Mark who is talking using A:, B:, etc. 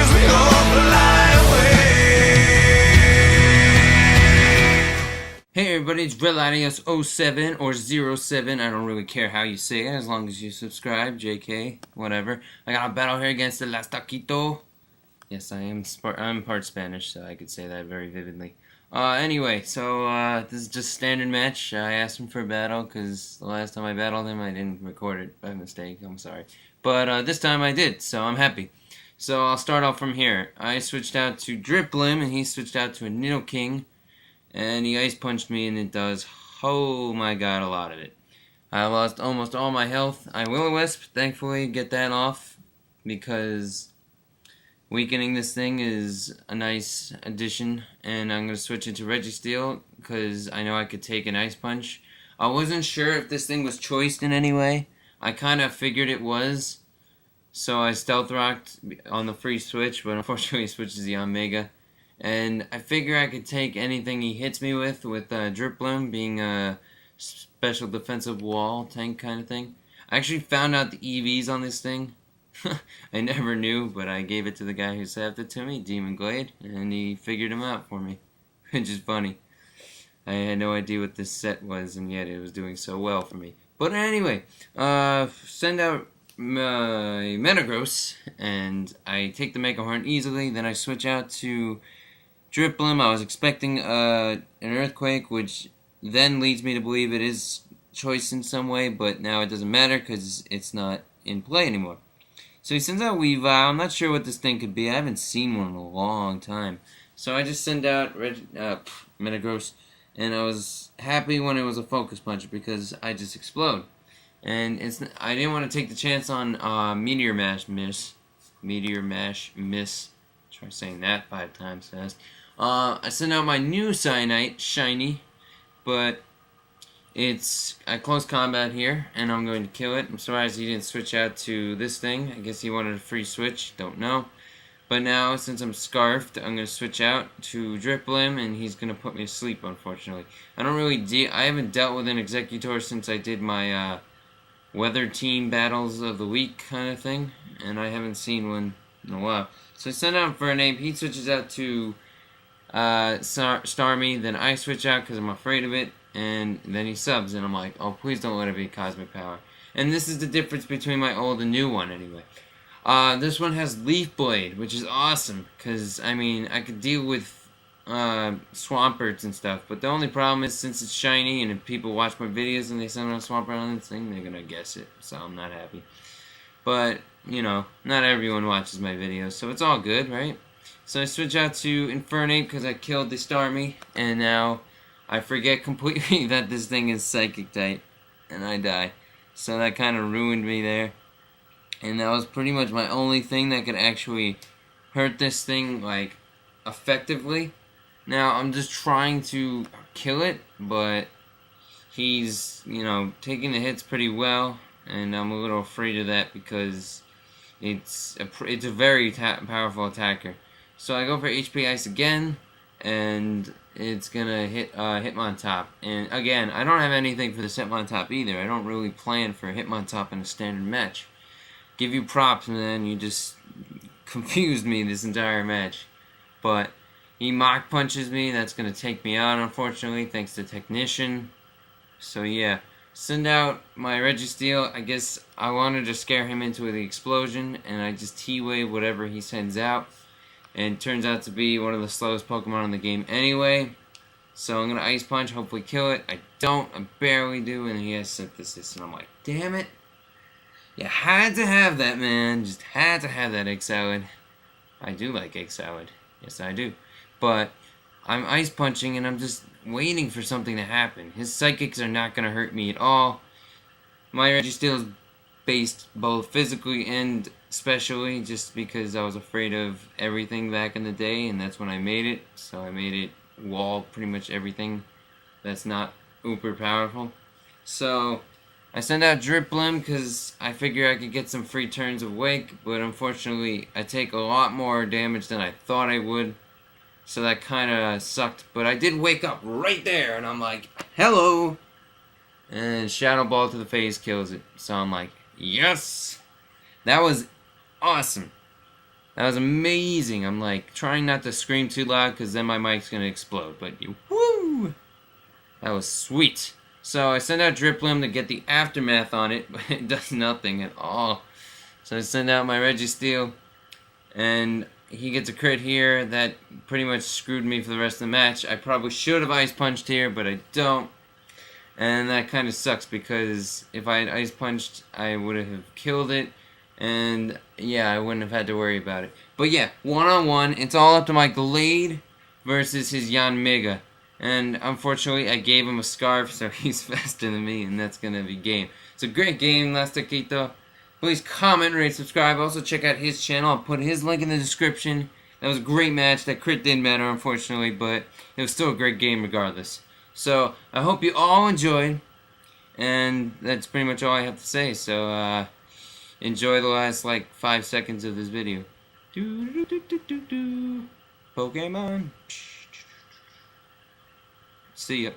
A: as we all fly away.
B: Hey everybody, it's RL07 or 07. I don't really care how you say it as long as you subscribe. JK, whatever. I got a battle here against TheLastTaquito. Yes, I'm part Spanish, so I could say that very vividly. Anyway, so this is just a standard match. I asked him for a battle because the last time I battled him, I didn't record it by mistake. I'm sorry. But this time I did, so I'm happy. So I'll start off from here. I switched out to Driplim, and he switched out to a Nidoking. And he ice punched me, and it does, oh my god, a lot of it. I lost almost all my health. I will-o-wisp, thankfully, get that off, because weakening this thing is a nice addition. And I'm going to switch it to Registeel, because I know I could take an ice punch. I wasn't sure if this thing was choiced in any way. I kind of figured it was. So I stealth rocked on the free switch, but unfortunately it switches the Omega. And I figure I could take anything he hits me with Driplim being a special defensive wall tank kind of thing. I actually found out the EVs on this thing. I never knew, but I gave it to the guy who saved it to me, Demon Glade, and he figured them out for me, which is funny. I had no idea what this set was, and yet it was doing so well for me. But anyway, send out my Metagross, and I take the Mega Horn easily. Then I switch out to Driplim. I was expecting an Earthquake, which then leads me to believe it is choice in some way, but now it doesn't matter because it's not in play anymore. So he sends out Weavile. I'm not sure what this thing could be. I haven't seen one in a long time. So I just send out Metagross, and I was happy when it was a Focus Punch because I just explode. And I didn't want to take the chance on Meteor Mash Miss. Try saying that 5 times fast. I sent out my new Cyanite, Shiny, but it's at close combat here, and I'm going to kill it. I'm surprised he didn't switch out to this thing. I guess he wanted a free switch, don't know. But now, since I'm Scarfed, I'm going to switch out to Driplim, and he's going to put me to sleep, unfortunately. I haven't dealt with an Executor since I did my Weather Team Battles of the Week kind of thing, and I haven't seen one in a while. So I send out for a name. He switches out to Starmie. Then I switch out because I'm afraid of it. And then he subs. And I'm like, oh, please don't let it be Cosmic Power. And this is the difference between my old and new one anyway. This one has Leaf Blade, which is awesome. Because, I mean, I could deal with Swamperts and stuff. But the only problem is since it's shiny and if people watch my videos and they send out a Swampert on this thing, they're going to guess it. So I'm not happy. But, you know, not everyone watches my videos, so it's all good, right? So I switch out to Infernape because I killed the Starmie, and now I forget completely that this thing is Psychic type, and I die. So that kind of ruined me there. And that was pretty much my only thing that could actually hurt this thing, like, effectively. Now, I'm just trying to kill it, but he's, you know, taking the hits pretty well. And I'm a little afraid of that because it's a very powerful attacker. So I go for HP Ice again, and it's gonna hit Hitmontop. And again, I don't have anything for this Hitmontop either. I don't really plan for Hitmontop in a standard match. Give you props, man. You just confused me this entire match. But he Mach Punches me. That's gonna take me out, unfortunately, thanks to Technician. So yeah. Send out my Registeel. I guess I wanted to scare him into the explosion, and I just T-Wave whatever he sends out. And it turns out to be one of the slowest Pokemon in the game anyway. So I'm going to Ice Punch, hopefully kill it. I don't, I barely do, and he has Synthesis. And I'm like, damn it. You had to have that, man. Just had to have that Egg Salad. I do like Egg Salad. Yes, I do. But I'm Ice Punching, and I'm just waiting for something to happen. His Psychics are not going to hurt me at all. My Registeel is based both physically and specially, just because I was afraid of everything back in the day, and that's when I made it. So I made it wall pretty much everything that's not uber powerful. So I send out Driplim because I figure I could get some free turns of Wake, but unfortunately I take a lot more damage than I thought I would. So that kind of sucked, but I did wake up right there, and I'm like, hello! And Shadow Ball to the face kills it. So I'm like, yes! That was awesome. That was amazing. I'm like trying not to scream too loud because then my mic's gonna explode. But woo! That was sweet. So I send out Driplim to get the aftermath on it, but it does nothing at all. So I send out my Registeel, and he gets a crit here. That pretty much screwed me for the rest of the match. I probably should have Ice Punched here, but I don't. And that kind of sucks because if I had Ice Punched, I would have killed it. And yeah, I wouldn't have had to worry about it. But yeah, one-on-one, it's all up to my Glade versus his Yanmega. And unfortunately, I gave him a Scarf, so he's faster than me, and that's going to be game. It's a great game, TheLastTaquito. Please comment, rate, subscribe. Also, check out his channel. I'll put his link in the description. That was a great match. That crit didn't matter, unfortunately, but it was still a great game regardless. So, I hope you all enjoyed, and that's pretty much all I have to say. So, enjoy the last, 5 seconds of this video. Pokemon. See ya.